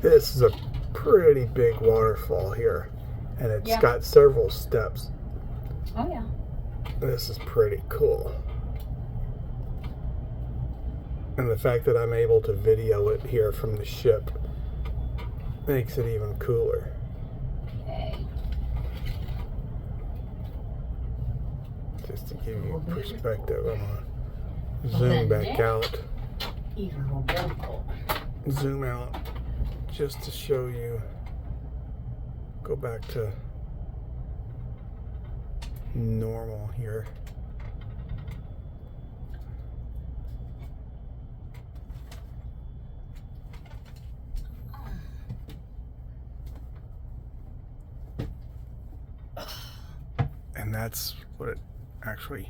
This is a pretty big waterfall here, and it's got several steps. Oh yeah. This is pretty cool. And the fact that I'm able to video it here from the ship makes it even cooler. Okay. Just to give you perspective, I'm gonna zoom back out. Zoom out just to show you. Go back to normal here. And that's what it actually